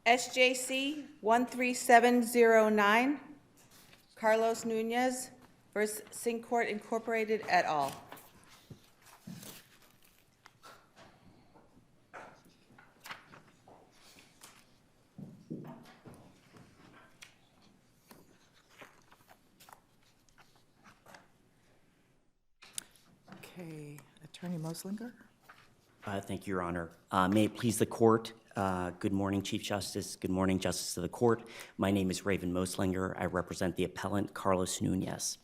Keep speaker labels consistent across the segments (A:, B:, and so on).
A: SJC-13709, Carlos Nunez versus Syncourt Incorporated et al.
B: Okay, Attorney Moslinger.
C: Thank you, Your Honor. May it please the court. Good morning, Chief Justice. Good morning, Justice of the Court. My name is Raven Moslinger. I represent the appellant, Carlos Nunez.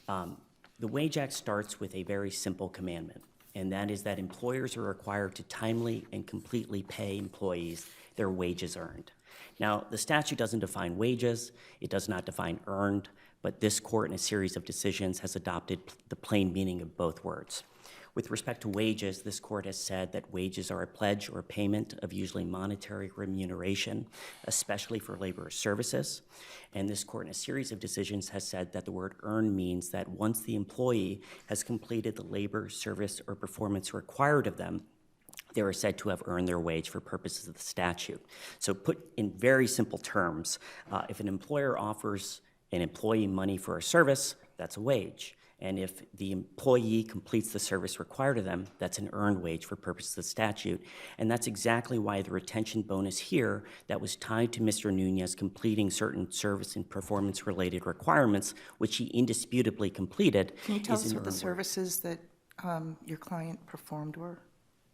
C: The Wage Act starts with a very simple commandment, and that is that employers are required to timely and completely pay employees their wages earned. Now, the statute doesn't define wages. It does not define earned, but this court in a series of decisions has adopted the plain meaning of both words. With respect to wages, this court has said that wages are a pledge or payment of usually monetary remuneration, especially for labor or services. And this court in a series of decisions has said that the word earn means that once the employee has completed the labor, service, or performance required of them, they are said to have earned their wage for purposes of the statute. So put in very simple terms, if an employer offers an employee money for a service, that's a wage. And if the employee completes the service required of them, that's an earned wage for purposes of the statute. And that's exactly why the retention bonus here that was tied to Mr. Nunez completing certain service and performance-related requirements, which he indisputably completed.
B: Can you tell us what the services that your client performed were?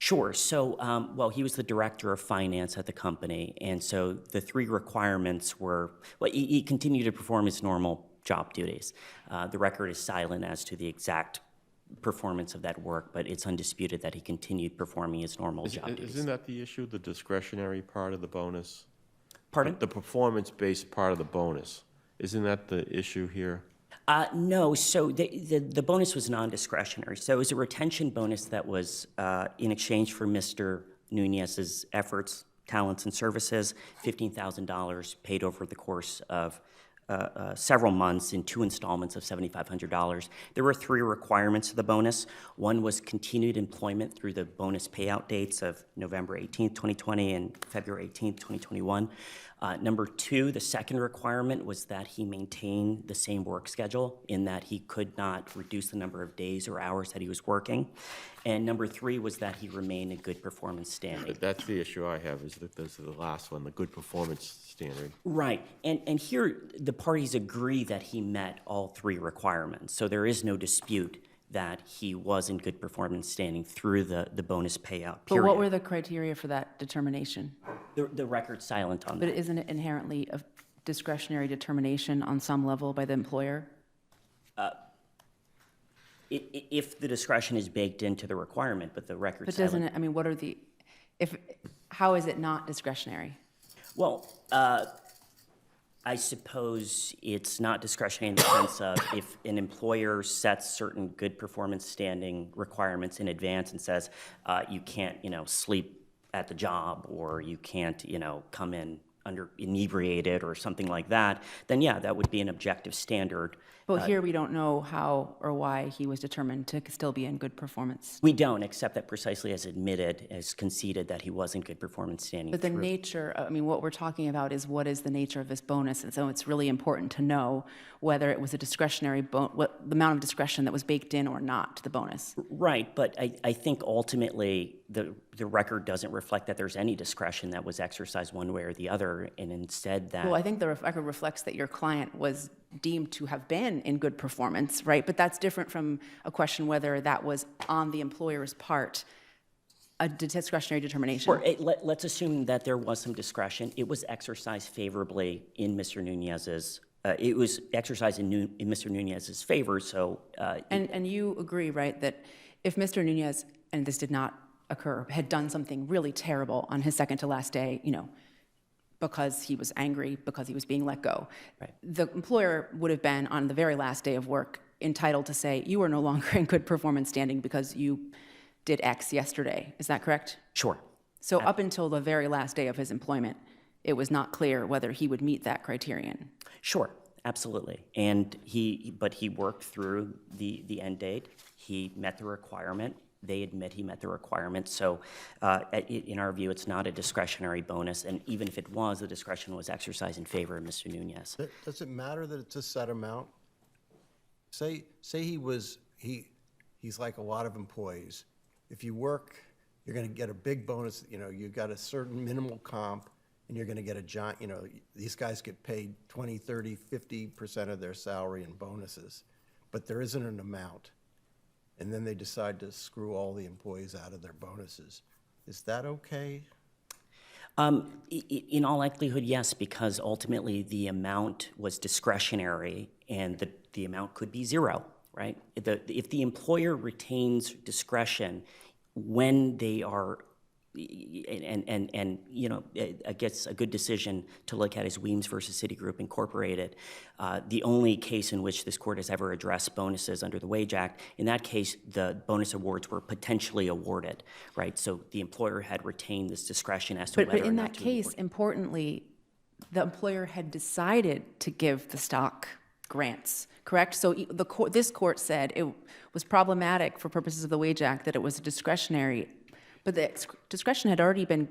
C: Sure. So, well, he was the director of finance at the company, and so the three requirements were, well, he continued to perform his normal job duties. The record is silent as to the exact performance of that work, but it's undisputed that he continued performing his normal job duties.
D: Isn't that the issue, the discretionary part of the bonus?
C: Pardon?
D: The performance-based part of the bonus. Isn't that the issue here?
C: No, so the bonus was non-discretionary. So it was a retention bonus that was in exchange for Mr. Nunez's efforts, talents, and services, $15,000 paid over the course of several months in 2 installments of $7,500. There were 3 requirements of the bonus. One was continued employment through the bonus payout dates of November 18th, 2020 and February 18th, 2021. Number 2, the second requirement was that he maintain the same work schedule in that he could not reduce the number of days or hours that he was working. And number 3 was that he remain in good performance standing.
D: That's the issue I have, is that this is the last one, the good performance standard.
C: Right, and here the parties agree that he met all 3 requirements. So there is no dispute that he was in good performance standing through the bonus payout period.
E: But what were the criteria for that determination?
C: The record's silent on that.
E: But isn't it inherently a discretionary determination on some level by the employer?
C: If the discretion is baked into the requirement, but the record's
E: But
C: silent.
E: doesn't it, I mean, what are the, how is it not discretionary?
C: Well, I suppose it's not discretionary in the sense of if an employer sets certain good performance standing requirements in advance and says you can't, sleep at the job, or you can't, come in under inebriated or something like that, then yeah, that would be an objective standard.
E: But here we don't know how or why he was determined to still be in good performance.
C: We don't, except that precisely as admitted, as conceded that he was in good performance standing.
E: But the nature, I mean, what we're talking about is what is the nature of this bonus, and so it's really important to know whether it was a discretionary, what the amount of discretion that was baked in or not to the bonus.
C: Right, but I think ultimately the record doesn't reflect that there's any discretion that was exercised one way or the other, and instead that...
E: Well, I think the record reflects that your client was deemed to have been in good performance, right? But that's different from a question whether that was on the employer's part, a discretionary determination.
C: Or let's assume that there was some discretion. It was exercised favorably in Mr. Nunez's... it was exercised in Mr. Nunez's favor, so...
E: And you agree, right, that if Mr. Nunez, and this did not occur, had done something really terrible on his second to last day, because he was angry, because he was being let go,
C: right,
E: the employer would have been, on the very last day of work, entitled to say, you are no longer in good performance standing because you did X yesterday. Is that correct?
C: Sure.
E: So up until the very last day of his employment, it was not clear whether he would meet that criterion.
C: Sure, absolutely. And but he worked through the end date. He met the requirement. They admit he met the requirements. So in our view, it's not a discretionary bonus. And even if it was, the discretion was exercised in favor of Mr. Nunez.
F: Does it matter that it's a set amount? Say he's like a lot of employees. If you work, you're gonna get a big bonus, you know, you got a certain minimal comp, and you're gonna get a giant, you know, these guys get paid 20, 30, 50% of their salary in bonuses, but there isn't an amount. And then they decide to screw all the employees out of their bonuses. Is that okay?
C: In all likelihood, yes, because ultimately the amount was discretionary and the amount could be zero, right? If the employer retains discretion when they are, and you know, I guess a good decision to look at is Weems versus Citigroup Incorporated. The only case in which this court has ever addressed bonuses under the Wage Act, in that case, the bonus awards were potentially awarded, right? So the employer had retained this discretion as to whether
E: But
C: or
E: in
C: not
E: that
C: to
E: case,
C: award.
E: importantly, the employer had decided to give the stock grants, correct? So this court said it was problematic for purposes of the Wage Act that it was discretionary, but the discretion had already been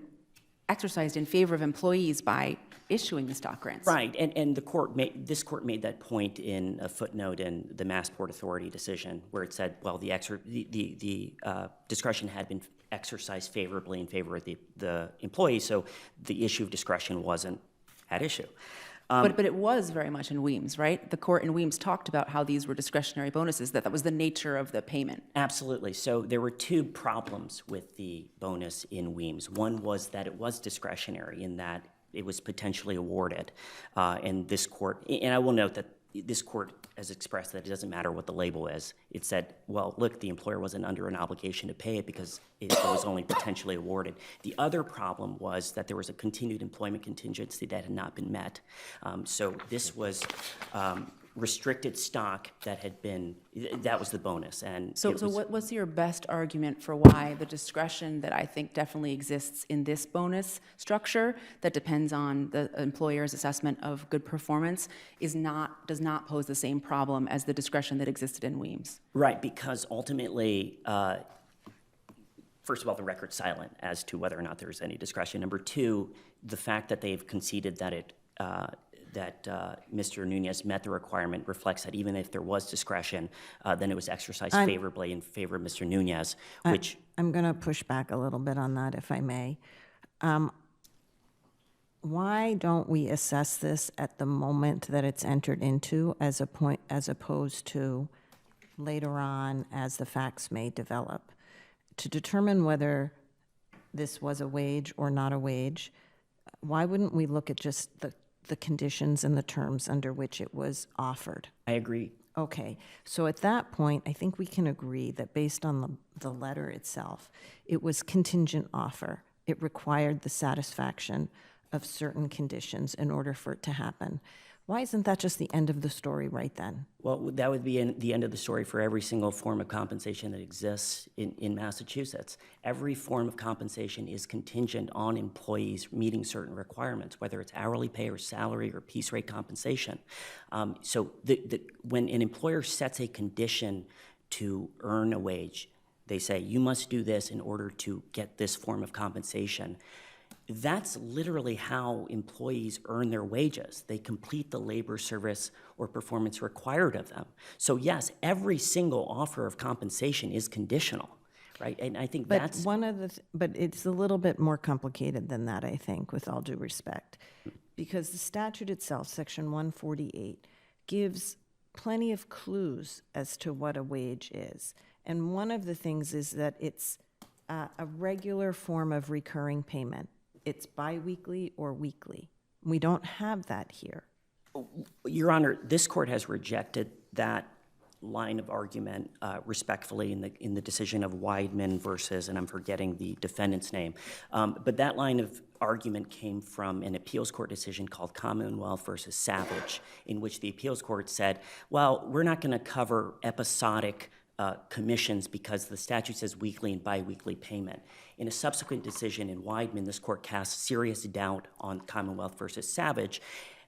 E: exercised in favor of employees by issuing the stock grants.
C: Right, and this court made that point in a footnote in the Massport Authority decision, where it said, well, the discretion had been exercised favorably in favor of the employee, so the issue of discretion wasn't at issue.
E: But it was very much in Weems, right? The court in Weems talked about how these were discretionary bonuses, that was the nature of the payment.
C: Absolutely. So there were two problems with the bonus in Weems. One was that it was discretionary in that it was potentially awarded. And this court, and I will note that this court has expressed that it doesn't matter what the label is. It said, well, look, the employer wasn't under an obligation to pay it because it was only potentially awarded. The other problem was that there was a continued employment contingency that had not been met. So this was restricted stock that had been, that was the bonus. And
E: So
C: it was,
E: what's your best argument for why the discretion that I think definitely exists in this bonus structure that depends on the employer's assessment of good performance does not pose the same problem as the discretion that existed in Weems?
C: right, because ultimately, first of all, the record's silent as to whether or not there's any discretion. Number two, the fact that they've conceded that Mr. Nunez met the requirement reflects that even if there was discretion, then it was exercised favorably in favor of Mr. Nunez, which...
G: I'm going to push back a little bit on that, if I may. Why don't we assess this at the moment that it's entered into as opposed to later on as the facts may develop? To determine whether this was a wage or not a wage, why wouldn't we look at just the conditions and the terms under which it was offered?
C: I agree.
G: Okay, so at that point, I think we can agree that based on the letter itself, it was contingent offer. It required the satisfaction of certain conditions in order for it to happen. Why isn't that just the end of the story right then?
C: Well, that would be the end of the story for every single form of compensation that exists in Massachusetts. Every form of compensation is contingent on employees meeting certain requirements, whether it's hourly pay or salary or piece rate compensation. So when an employer sets a condition to earn a wage, they say, you must do this in order to get this form of compensation. That's literally how employees earn their wages. They complete the labor, service, or performance required of them. So yes, every single offer of compensation is conditional, right? And I think
G: But
C: that's...
G: but it's a little bit more complicated than that, I think, with all due respect. Because the statute itself, Section 148, gives plenty of clues as to what a wage is. And one of the things is that it's a regular form of recurring payment. It's biweekly or weekly. We don't have that here.
C: Your Honor, this court has rejected that line of argument respectfully in the decision of Weidman versus, and I'm forgetting the defendant's name, but that line of argument came from an appeals court decision called Commonwealth versus Savage, in which the appeals court said, well, we're not going to cover episodic commissions because the statute says weekly and biweekly payment. In a subsequent decision in Weidman, this court cast serious doubt on Commonwealth versus Savage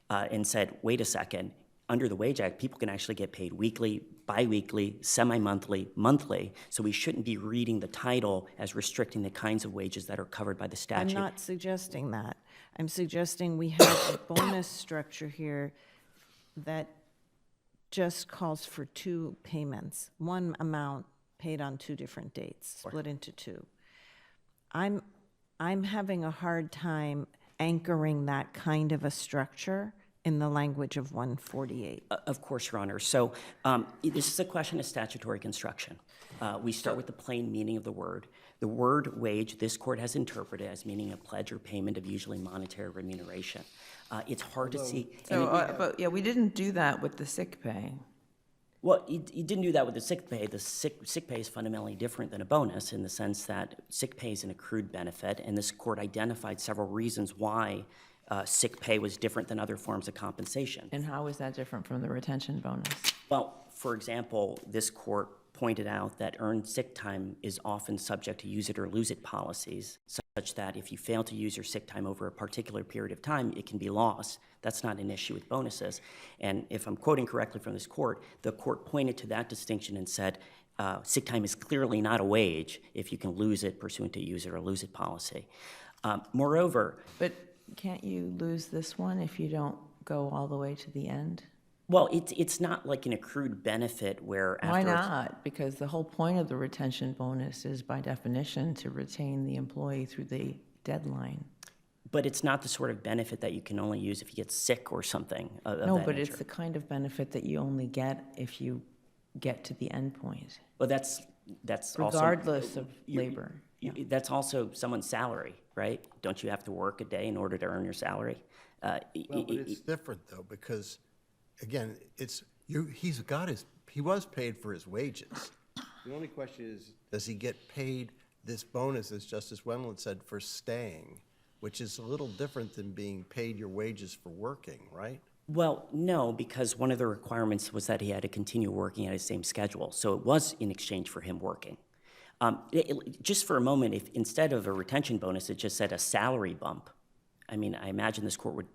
C: and said, wait a second, under the Wage Act, people can actually get paid weekly, biweekly, semi-monthly, monthly. So we shouldn't be reading the title as restricting the kinds of wages that are covered by the
G: I'm
C: statute.
G: not suggesting that. I'm suggesting we have a bonus structure here that just calls for two payments, one amount paid on two different dates, split into two. I'm having a hard time anchoring that kind of a structure in the language of 148.
C: Of course, Your Honor. So this is a question of statutory construction. We start with the plain meaning of the word. The word wage, this court has interpreted as meaning a pledge or payment of usually monetary remuneration. It's hard to see.
H: So, but yeah, we didn't do that with the sick pay.
C: Well, you didn't do that with the sick pay. The sick pay is fundamentally different than a bonus in the sense that sick pay is an accrued benefit, and this court identified several reasons why sick pay was different than other forms of compensation.
H: And how is that different from the retention bonus?
C: Well, for example, this court pointed out that earned sick time is often subject to use it or lose it policies, such that if you fail to use your sick time over a particular period of time, it can be lost. That's not an issue with bonuses. And if I'm quoting correctly from this court, the court pointed to that distinction and said, sick time is clearly not a wage if you can lose it pursuant to use it or lose it policy. Moreover,
H: But can't you lose this one if you don't go all the way to the end?
C: well, it's not like an accrued benefit where after
H: Why not? Because the whole point of the retention bonus is by definition to retain the employee through the deadline.
C: But it's not the sort of benefit that you can only use if you get sick or something of
H: No,
C: that
H: but
C: nature.
H: it's the kind of benefit that you only get if you get to the end point,
C: Well, that's also...
H: regardless of
C: you-
H: labor.
C: That's also someone's salary, right? Don't you have to work a day in order to earn your salary?
F: Well, but it's different though, because again, he was paid for his wages. The only question is, does he get paid this bonus, as Justice Wendland said, for staying, which is a little different than being paid your wages for working, right?
C: Well, no, because one of the requirements was that he had to continue working at his same schedule. So it was in exchange for him working. Just for a moment, if instead of a retention bonus, it just said a salary bump, I mean, I imagine this court would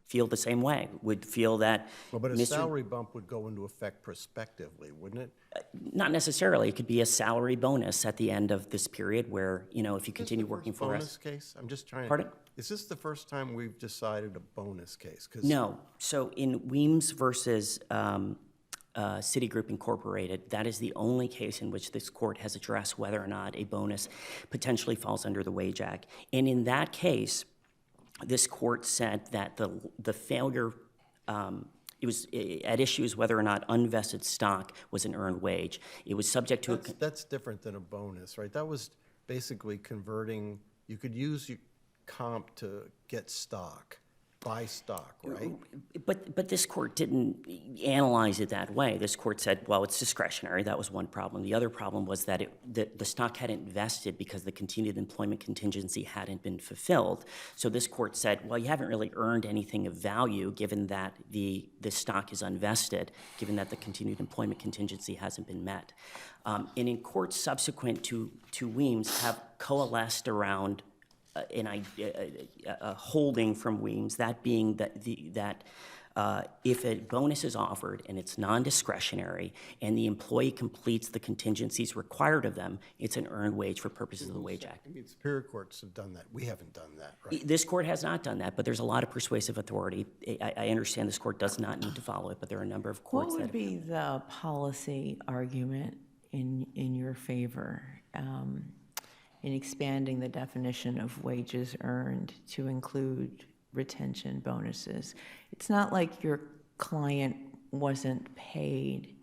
C: feel the same way, would feel that
F: Well, but a
C: Mr.
F: salary bump would go into effect prospectively, wouldn't it?
C: Not necessarily. It could be a salary bonus at the end of this period where, if you
F: Is this
C: continue
F: the
C: working
F: first
C: for
F: bonus
C: us.
F: case? I'm just trying to...
C: Pardon?
F: Is this the first time we've decided a bonus case? 'Cause
C: No. So in Weems versus Citigroup Incorporated, that is the only case in which this court has addressed whether or not a bonus potentially falls under the Wage Act. And in that case, this court said that the failure, it was at issue is whether or not unvested stock was an earned wage. It was subject to
F: That's different than a bonus, right? That was basically converting, you could use your comp to get stock, buy stock, right?
C: But this court didn't analyze it that way. This court said, well, it's discretionary. That was one problem. The other problem was that the stock hadn't vested because the continued employment contingency hadn't been fulfilled. So this court said, well, you haven't really earned anything of value given that the stock is unvested, given that the continued employment contingency hasn't been met. And in courts subsequent to Weems have coalesced around a holding from Weems, that being that if a bonus is offered and it's non-discretionary and the employee completes the contingencies required of them, it's an earned wage for purposes of the Wage Act.
F: I mean, superior courts have done that. We haven't done that, right?
C: This court has not done that, but there's a lot of persuasive authority. I understand this court does not need to follow it, but there are a number of
H: What
C: courts that
H: would be the policy argument in your favor in expanding the definition of wages earned to include retention bonuses? It's not like your client wasn't paid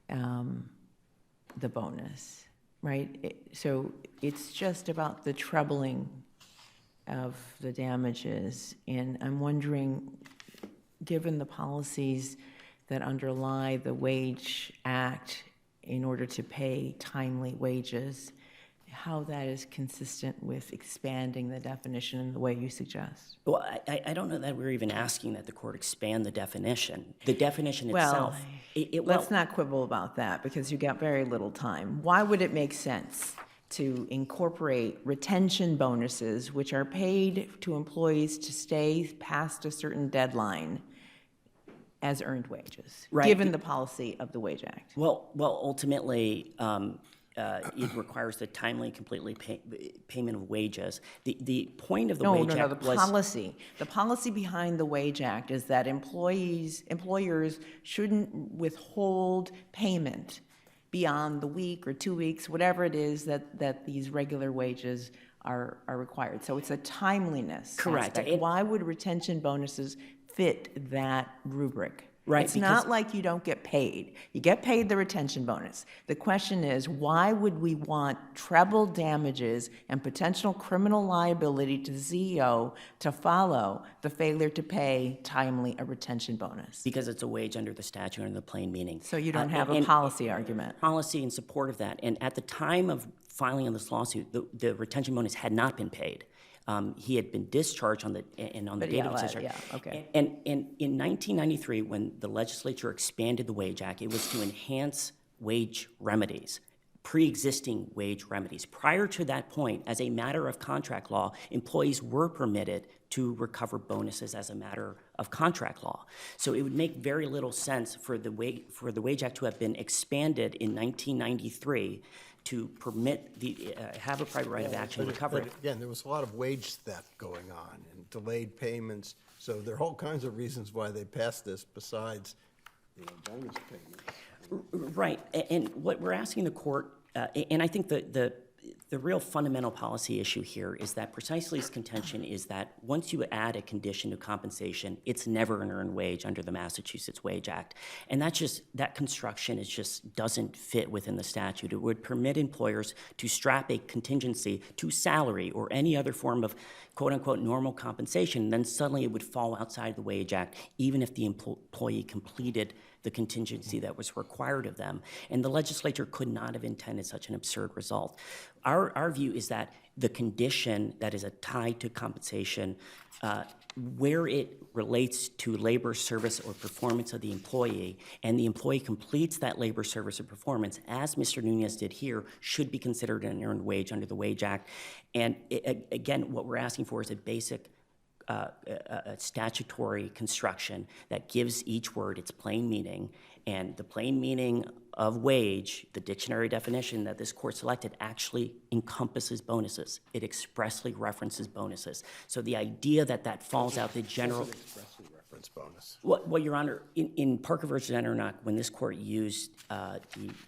H: the bonus, right? So it's just about the trebling of the damages. And I'm wondering, given the policies that underlie the Wage Act in order to pay timely wages, how that is consistent with expanding the definition in the way you suggest.
C: Well, I don't know that we're even asking that the court expand the definition. The definition
H: Well,
C: itself.
H: let's not quibble about that because you got very little time. Why would it make sense to incorporate retention bonuses, which are paid to employees to stay past a certain deadline, as earned wages,
C: Right.
H: given the policy of the Wage Act?
C: Well, ultimately, it requires the timely, completely payment of wages. The point of the Wage
H: No,
C: Act
H: the
C: was...
H: policy. The policy behind the Wage Act is that employers shouldn't withhold payment beyond the week or 2 weeks, whatever it is that these regular wages are required. So it's a timeliness
C: Correct.
H: aspect. Why would retention bonuses fit that rubric?
C: Right,
H: It's
C: because-
H: not like you don't get paid. You get paid the retention bonus. The question is, why would we want treble damages and potential criminal liability to the CEO to follow the failure to pay timely a retention bonus?
C: Because it's a wage under the statute, under the plain meaning.
H: So you don't have a
C: and
H: policy argument.
C: policy in support of that. And at the time of filing of this lawsuit, the retention bonus had not been paid. He had been discharged on the date of his discharge.
H: Yeah, okay.
C: And in 1993, when the legislature expanded the Wage Act, it was to enhance wage remedies, pre-existing wage remedies. Prior to that point, as a matter of contract law, employees were permitted to recover bonuses as a matter of contract law. So it would make very little sense for the Wage Act to have been expanded in 1993 to permit have a private right of action recovery.
F: But again, there was a lot of wage theft going on and delayed payments. So there are all kinds of reasons why they passed this besides, bonus payments.
C: Right, and what we're asking the court, and I think the real fundamental policy issue here is that precisely its contention is that once you add a condition to compensation, it's never an earned wage under the Massachusetts Wage Act. And that construction just doesn't fit within the statute. It would permit employers to strap a contingency to salary or any other form of quote-unquote normal compensation, and then suddenly it would fall outside the Wage Act, even if the employee completed the contingency that was required of them. And the legislature could not have intended such an absurd result. Our view is that the condition that is tied to compensation, where it relates to labor, service, or performance of the employee, and the employee completes that labor, service, or performance, as Mr. Nunez did here, should be considered an earned wage under the Wage Act. And again, what we're asking for is a basic a statutory construction that gives each word its plain meaning, and the plain meaning of wage, the dictionary definition that this court selected, actually encompasses bonuses. It expressly references bonuses. So the idea that falls out the general...
F: Expressly reference bonus.
C: Well, Your Honor, in Parker v. Enternock, when this court used the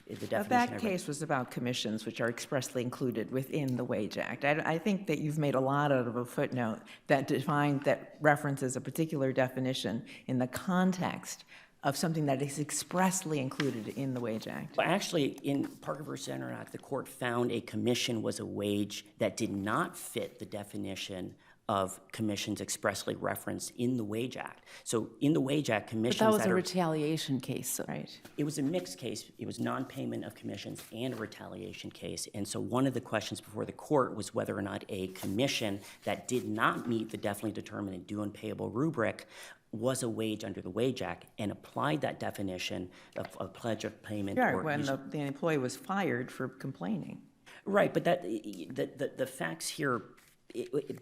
C: definition...
H: But that case was about commissions, which are expressly included within the Wage Act. I think that you've made a lot out of a footnote that references a particular definition in the context of something that is expressly included in the Wage Act.
C: Well, actually, in Parker v. Enternock, the court found a commission was a wage that did not fit the definition of commissions expressly referenced in the Wage Act. So in the Wage Act, commissions
E: But that was
C: that
E: a
C: are...
E: retaliation case,
H: Right.
C: It was a mixed case. It was non-payment of commissions and a retaliation case. And so one of the questions before the court was whether or not a commission that did not meet the definitely determined and due and payable rubric was a wage under the Wage Act, and applied that definition of a pledge of payment.
H: Yeah,
C: or
H: when the employee was fired for complaining.
C: Right, but the facts here,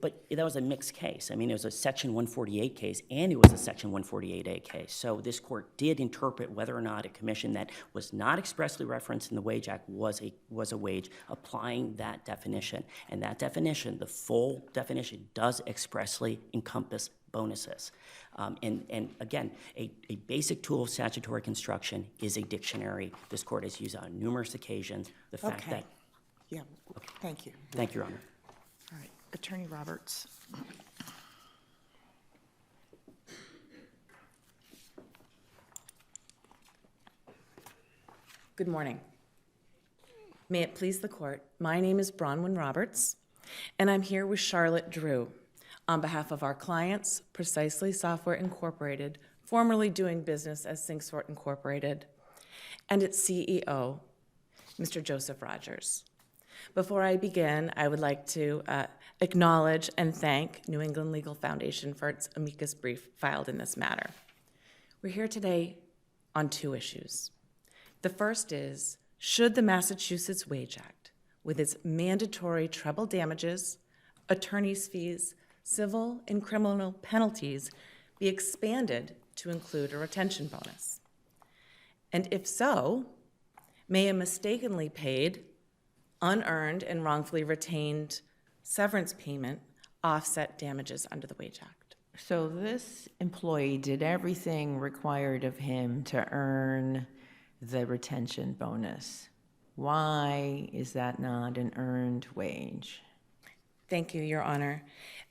C: but that was a mixed case. I mean, it was a Section 148 case, and it was a Section 148A case. So this court did interpret whether or not a commission that was not expressly referenced in the Wage Act was a wage, applying that definition. And that definition, the full definition, does expressly encompass bonuses. And again, a basic tool of statutory construction is a dictionary. This court has used on numerous occasions. The fact
B: Okay.
C: that...
B: Yeah, thank you.
C: Thank you, Your Honor.
B: All right, Attorney Roberts.
I: Good morning. May it please the court, my name is Bronwyn Roberts, and I'm here with Charlotte Drew on behalf of our clients, Precisely Software Incorporated, formerly doing business as SyncSort Incorporated, and its CEO, Mr. Joseph Rogers. Before I begin, I would like to acknowledge and thank New England Legal Foundation for its amicus brief filed in this matter. We're here today on two issues. The first is, should the Massachusetts Wage Act, with its mandatory treble damages, attorney's fees, civil and criminal penalties, be expanded to include a retention bonus? And if so, may a mistakenly paid, unearned, and wrongfully retained severance payment offset damages under the Wage Act?
H: So this employee did everything required of him to earn the retention bonus. Why is that not an earned wage?
I: Thank you, Your Honor.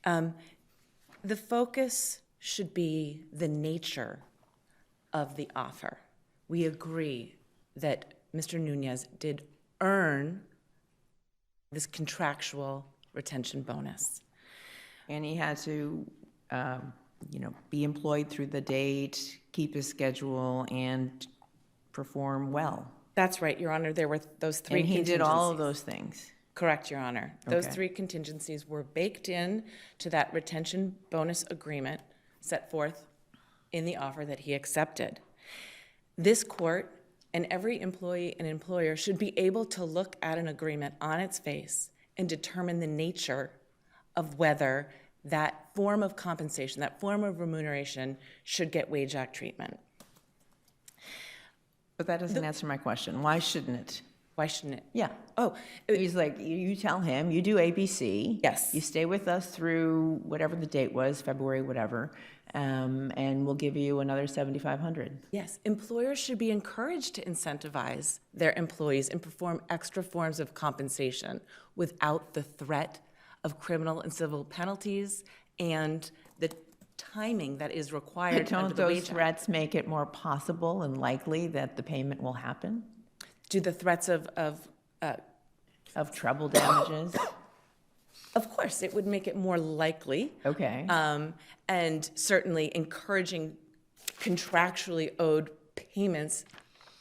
I: The focus should be the nature of the offer. We agree that Mr. Nunez did earn this contractual retention bonus.
H: And he had to, be employed through the date, keep his schedule, and perform well.
I: That's right, Your Honor. There were those three
H: And he
I: contingencies.
H: did all of those things.
I: Correct, Your Honor. Those
H: Okay.
I: three contingencies were baked in to that retention bonus agreement set forth in the offer that he accepted. This court and every employee and employer should be able to look at an agreement on its face and determine the nature of whether that form of compensation, that form of remuneration, should get Wage Act treatment.
H: But that doesn't answer my question. Why shouldn't it?
I: Why shouldn't it?
H: Yeah.
I: Oh,
H: He's like, you tell him, you do ABC.
I: Yes.
H: You stay with us through whatever the date was, February, whatever, and we'll give you another $7,500.
I: yes. Employers should be encouraged to incentivize their employees and perform extra forms of compensation without the threat of criminal and civil penalties and the timing that is required
H: But
I: under
H: don't
I: the
H: those
I: Wage Act.
H: threats make it more possible and likely that the payment will happen
I: Do the threats of
H: of treble damages?
I: Of course, it would make it more likely.
H: Okay.
I: And certainly encouraging contractually owed payments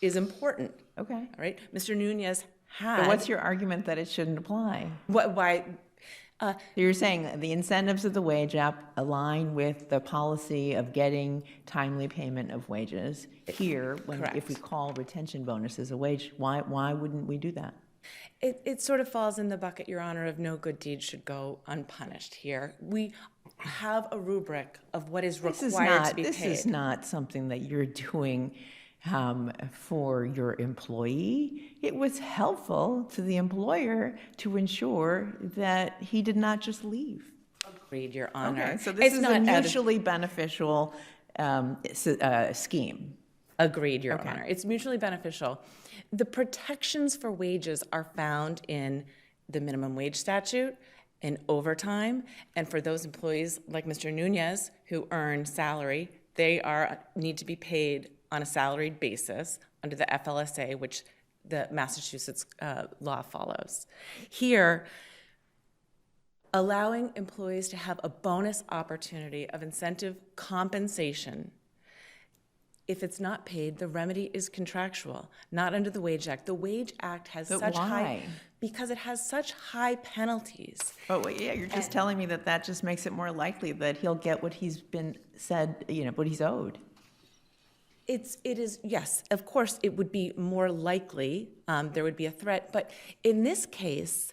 I: is important,
H: Okay.
I: all right? Mr. Nunez had.
H: But what's your argument that it shouldn't apply?
I: Why,
H: You're saying the incentives of the Wage Act align with the policy of getting timely payment of wages. Here, if we
I: Correct.
H: call retention bonuses a wage, why wouldn't we do that?
I: it sort of falls in the bucket, Your Honor, of no good deed should go unpunished here. We have a rubric of what is required to be paid.
H: This is not something that you're doing for your employee. It was helpful to the employer to ensure that he did not just leave.
I: Agreed, Your Honor.
H: Okay, so this
I: It's
H: is
I: not
H: a
I: out of-
H: mutually beneficial scheme.
I: Agreed, Your
H: Okay.
I: Honor. It's mutually beneficial. The protections for wages are found in the minimum wage statute, in overtime, and for those employees like Mr. Nunez who earn salary, they need to be paid on a salaried basis under the FLSA, which the Massachusetts law follows. Here, allowing employees to have a bonus opportunity of incentive compensation. If it's not paid, the remedy is contractual, not under the Wage Act. The Wage Act has
H: But
I: such high,
H: why?
I: because it has such high penalties.
H: Oh, well, yeah, you're just telling me that just makes it more likely that he'll get what he's been said, what he's owed.
I: It is, yes, of course, it would be more likely, there would be a threat, but in this case,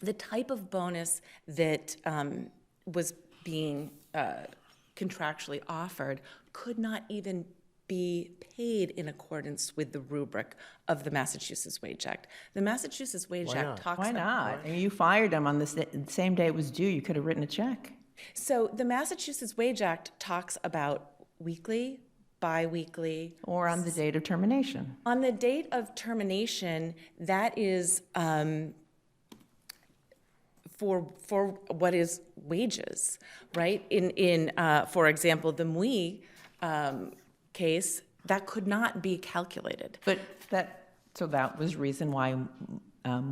I: the type of bonus that was being contractually offered could not even be paid in accordance with the rubric of the Massachusetts Wage Act. The Massachusetts Wage
F: Why
I: Act
F: not?
I: talks
H: Why
I: about...
H: not? I mean, you fired him on the same day it was due. You could have written a check.
I: So the Massachusetts Wage Act talks about weekly, biweekly.
H: Or on the date of termination.
I: On the date of termination, that is for what is wages, right? For example, the MWE case, that could not be calculated.
H: But so that was reason why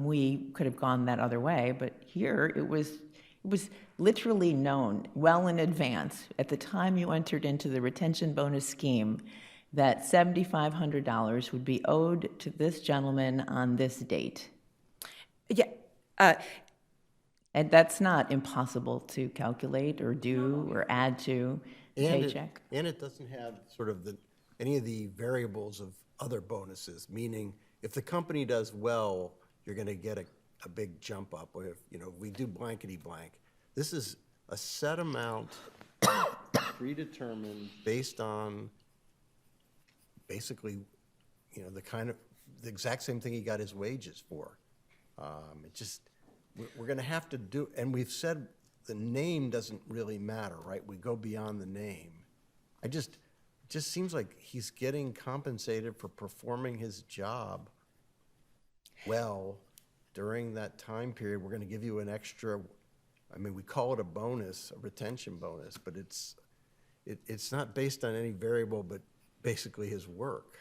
H: we could have gone that other way. But here, it was literally known well in advance, at the time you entered into the retention bonus scheme, that $7,500 would be owed to this gentleman on this date.
I: Yeah,
H: And that's not impossible to calculate or do or add to the
F: And
H: paycheck.
F: and it doesn't have sort of any of the variables of other bonuses, meaning if the company does well, you're going to get a big jump up, or if we do blankety blank. This is a set amount predetermined based on basically, you know, the exact same thing he got his wages for. It just, we're gonna have to do, and we've said the name doesn't really matter, right? We go beyond the name. It just seems like he's getting compensated for performing his job well during that time period. We're gonna give you an extra, I mean, we call it a bonus, a retention bonus, but it's not based on any variable, but basically his work.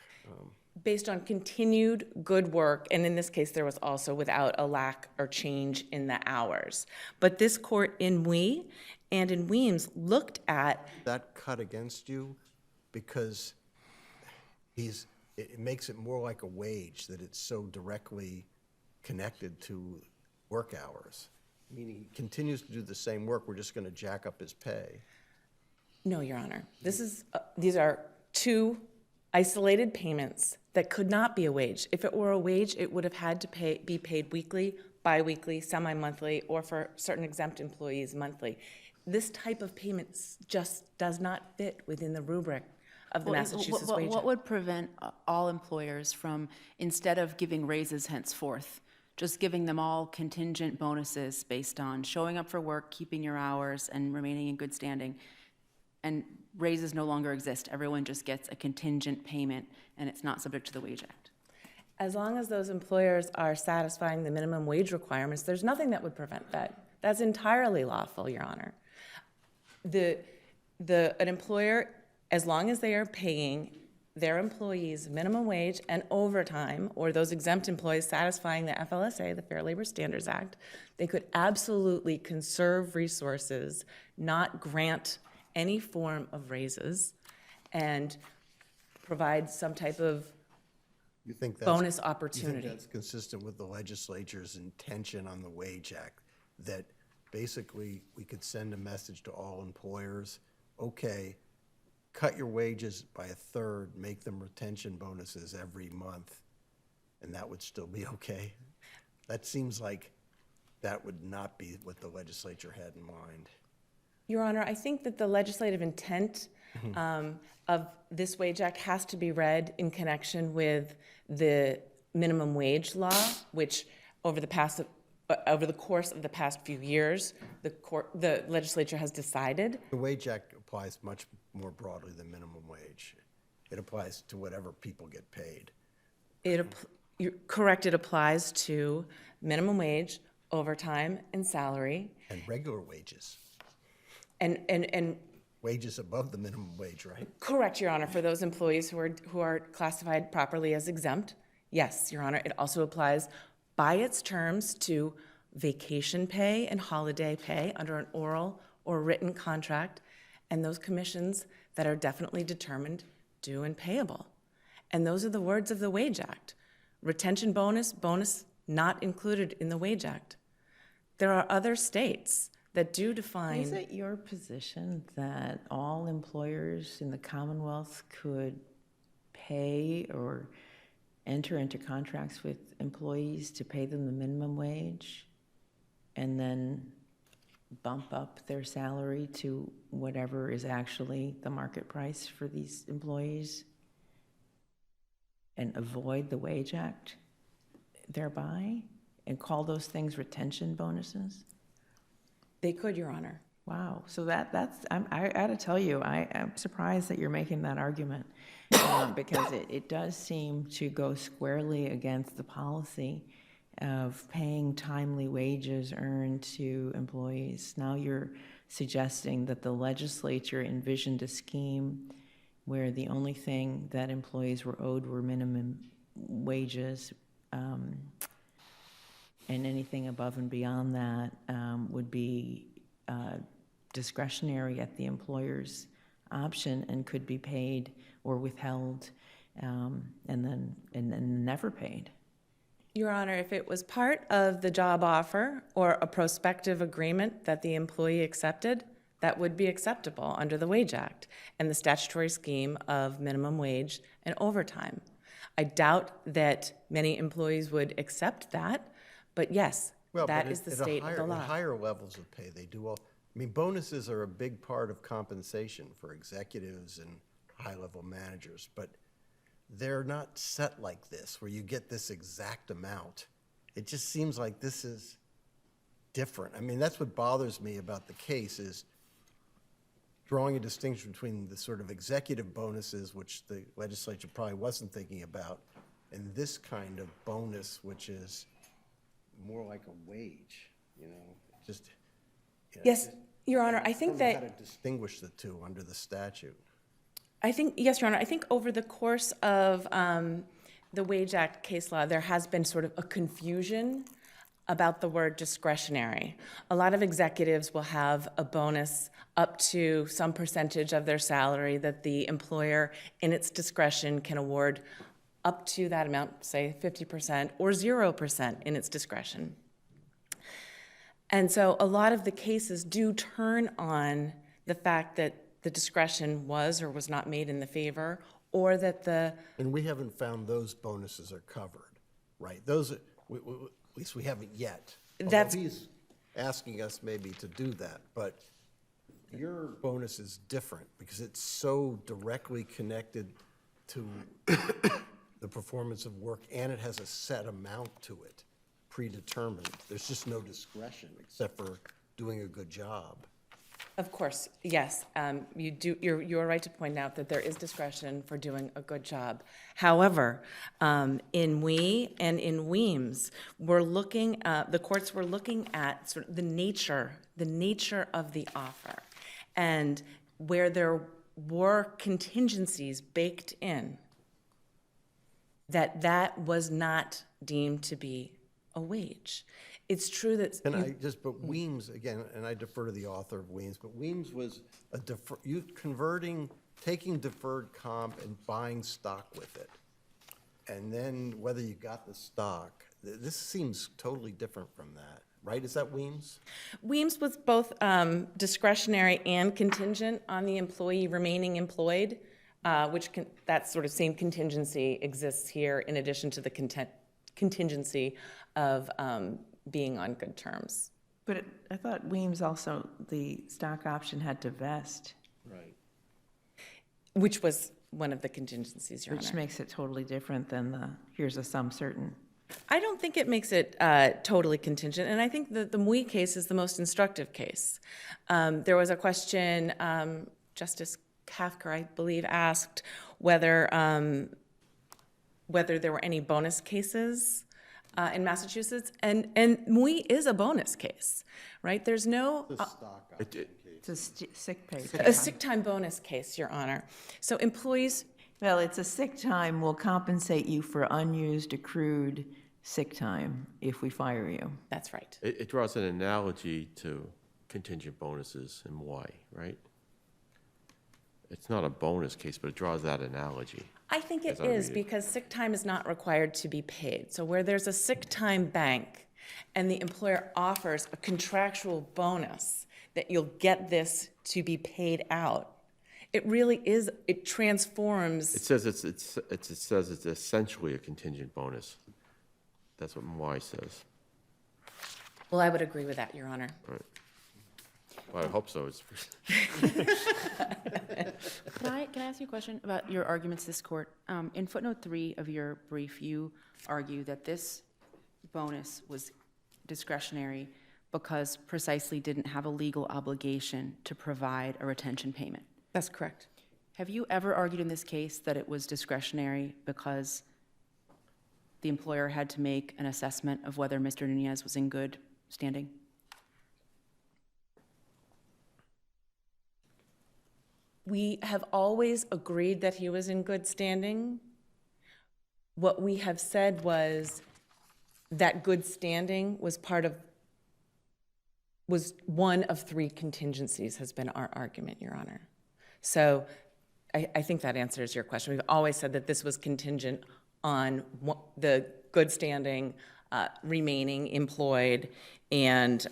I: Based on continued good work, and in this case, there was also without a lack or change in the hours. But this court in Wee and in Weems looked at
F: That cut against you because it makes it more like a wage, that it's so directly connected to work hours. I mean, he continues to do the same work, we're just gonna jack up his pay.
I: No, Your Honor. These are two isolated payments that could not be a wage. If it were a wage, it would have had to be paid weekly, bi-weekly, semi-monthly, or for certain exempt employees, monthly. This type of payment just does not fit within the rubric of the Massachusetts Wage Act.
E: What would prevent all employers from, instead of giving raises henceforth, just giving them all contingent bonuses based on showing up for work, keeping your hours, and remaining in good standing? And raises no longer exist. Everyone just gets a contingent payment, and it's not subject to the Wage Act.
I: As long as those employers are satisfying the minimum wage requirements, there's nothing that would prevent that. That's entirely lawful, Your Honor. An employer, as long as they are paying their employees minimum wage and overtime, or those exempt employees satisfying the FLSA, the Fair Labor Standards Act, they could absolutely conserve resources, not grant any form of raises, and provide some type of
F: You think that's,
I: bonus
F: you
I: opportunity.
F: think that's consistent with the legislature's intention on the Wage Act, that basically we could send a message to all employers, okay, cut your wages by a third, make them retention bonuses every month, and that would still be okay? That seems like that would not be what the legislature had in mind.
I: Your Honor, I think that the legislative intent of this Wage Act has to be read in connection with the minimum wage law, which over the course of the past few years, the legislature has decided.
F: The Wage Act applies much more broadly than minimum wage. It applies to whatever people get paid.
I: You're correct, it applies to minimum wage, overtime, and salary.
F: And regular wages.
I: And
F: Wages above the minimum wage, right?
I: correct, Your Honor, for those employees who are classified properly as exempt. Yes, Your Honor, it also applies by its terms to vacation pay and holiday pay under an oral or written contract, and those commissions that are definitely determined due and payable. And those are the words of the Wage Act. Retention bonus not included in the Wage Act. There are other states that do define.
H: Is it your position that all employers in the Commonwealth could pay or enter into contracts with employees to pay them the minimum wage and then bump up their salary to whatever is actually the market price for these employees and avoid the Wage Act thereby and call those things retention bonuses?
I: They could, Your Honor.
H: Wow, so that's, I gotta tell you, I am surprised that you're making that argument, because it does seem to go squarely against the policy of paying timely wages earned to employees. Now you're suggesting that the legislature envisioned a scheme where the only thing that employees were owed were minimum wages, and anything above and beyond that would be discretionary at the employer's option and could be paid or withheld and then never paid.
I: Your Honor, if it was part of the job offer or a prospective agreement that the employee accepted, that would be acceptable under the Wage Act and the statutory scheme of minimum wage and overtime. I doubt that many employees would accept that, but yes, that is the state of the law.
F: At higher levels of pay, they do all, I I mean, bonuses are a big part of compensation for executives and high-level managers, but they're not set like this, where you get this exact amount. It just seems like this is different. I mean, that's what bothers me about the case, is drawing a distinction between the sort of executive bonuses, which the legislature probably wasn't thinking about, and this kind of bonus, which is more like a wage, you know, just. You know,
I: Yes, Your Honor, I think
F: don't know how
I: that,
F: to distinguish the two under the statute.
I: yes, Your Honor, I think over the course of the Wage Act case law, there has been sort of a confusion about the word discretionary. A lot of executives will have a bonus up to some percentage of their salary that the employer, in its discretion, can award up to that amount, say 50% or 0% in its discretion. And so a lot of the cases do turn on the fact that the discretion was or was not made in the favor, or that the.
F: And we haven't found those bonuses are covered, right? Those, at least we haven't yet.
I: That's.
F: Although he's asking us maybe to do that, but your bonus is different because it's so directly connected to the performance of work, and it has a set amount to it, predetermined. There's just no discretion except for doing a good job.
I: Of course, yes. You're right to point out that there is discretion for doing a good job. However, in WE and in Weems, the courts were looking at sort of the nature of the offer, and where there were contingencies baked in, that was not deemed to be a wage. It's true that.
F: But Weems, again, and I defer to the author of Weems, but Weems was taking deferred comp and buying stock with it. And then whether you got the stock, this seems totally different from that, right? Is that Weems?
I: Weems was both discretionary and contingent on the employee remaining employed, that sort of same contingency exists here in addition to the contingency of being on good terms.
H: But I thought Weems also, the stock option had to vest.
F: Right.
I: Which was one of the contingencies, Your
H: Which
I: Honor.
H: makes it totally different than the, here's a sum certain.
I: I don't think it makes it totally contingent, and I think that the Mui case is the most instructive case. There was a question, Justice Kafker, I believe, asked whether there were any bonus cases in Massachusetts, and Mui is a bonus case, right? There's no.
H: It's a sick pay.
I: A sick time bonus case, Your Honor. So employees.
H: Well, it's a sick time will compensate you for unused accrued sick time if we fire you.
I: That's right.
D: It draws an analogy to contingent bonuses and why, right? It's not a bonus case, but it draws that analogy.
I: I think it
D: As I read
I: is
D: it.
I: because sick time is not required to be paid. So where there's a sick time bank and the employer offers a contractual bonus that you'll get this to be paid out, it really is, it transforms.
D: It says it's essentially a contingent bonus. That's what Mwai says.
I: Well, I would agree with that, Your Honor.
D: Right. Well, I hope so.
E: Can I ask you a question about your arguments this court? In footnote 3 of your brief, you argue that this bonus was discretionary because Precisely didn't have a legal obligation to provide a retention payment.
I: That's correct.
E: Have you ever argued in this case that it was discretionary because the employer had to make an assessment of whether Mr. Nunez was in good standing?
I: We have always agreed that he was in good standing. What we have said was that good standing was one of 3 contingencies, has been our argument, Your Honor. So I think that answers your question. We've always said that this was contingent on the good standing, remaining employed, and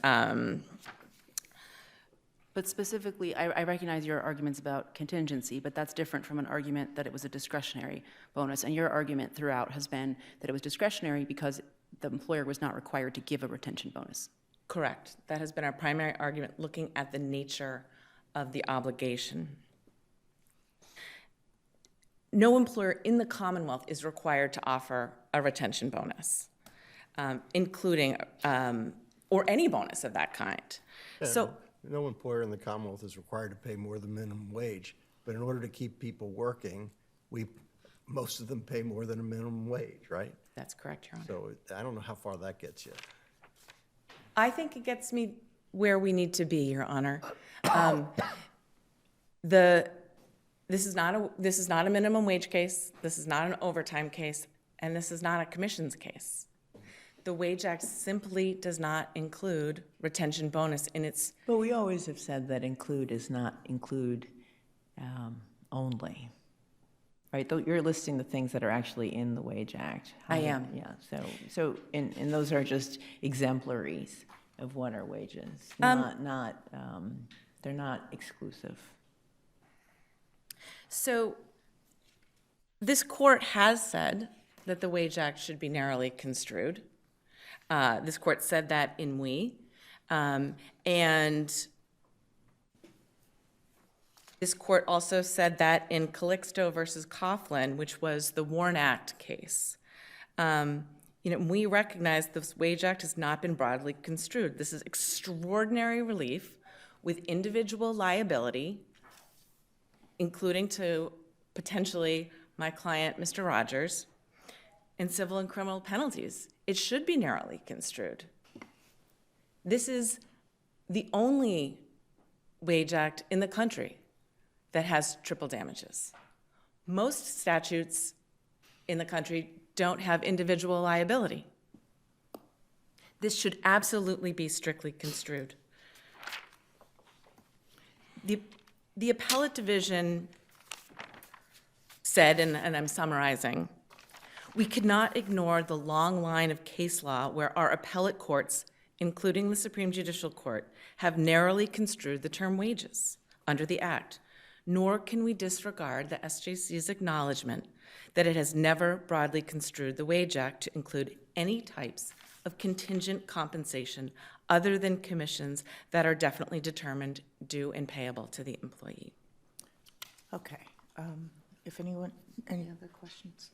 E: But specifically, I recognize your arguments about contingency, but that's different from an argument that it was a discretionary bonus. And your argument throughout has been that it was discretionary because the employer was not required to give a retention bonus.
I: Correct. That has been our primary argument, looking at the nature of the obligation. No employer in the Commonwealth is required to offer a retention bonus, including, or any bonus of that kind. So,
F: No employer in the Commonwealth is required to pay more than minimum wage, but in order to keep people working, most of them pay more than a minimum wage, right?
I: that's correct, Your Honor.
F: So I don't know how far that gets you.
I: I think it gets me where we need to be, Your Honor. This is not a minimum wage case, this is not an overtime case, and this is not a commissions case. The Wage Act simply does not include retention bonus in its,
H: But we always have said that include is not include only, right? Though you're listing the things that are actually in the Wage Act.
I: I am.
H: Yeah, and those are just exemplaries of what are wages, they're not exclusive.
I: so this court has said that the Wage Act should be narrowly construed. This court said that in and this court also said that in Calixto versus Coughlin, which was the Warren Act case. We recognize this Wage Act has not been broadly construed. This is extraordinary relief with individual liability, including to potentially my client, Mr. Rogers, and civil and criminal penalties. It should be narrowly construed. This is the only Wage Act in the country that has triple damages. Most statutes in the country don't have individual liability. This should absolutely be strictly construed. The appellate division said, and I'm summarizing, we could not ignore the long line of case law where our appellate courts, including the Supreme Judicial Court, have narrowly construed the term wages under the Act, nor can we disregard the SJC's acknowledgement that it has never broadly construed the Wage Act to include any types of contingent compensation other than commissions that are definitely determined due and payable to the employee.
B: Okay. If anyone, any other questions?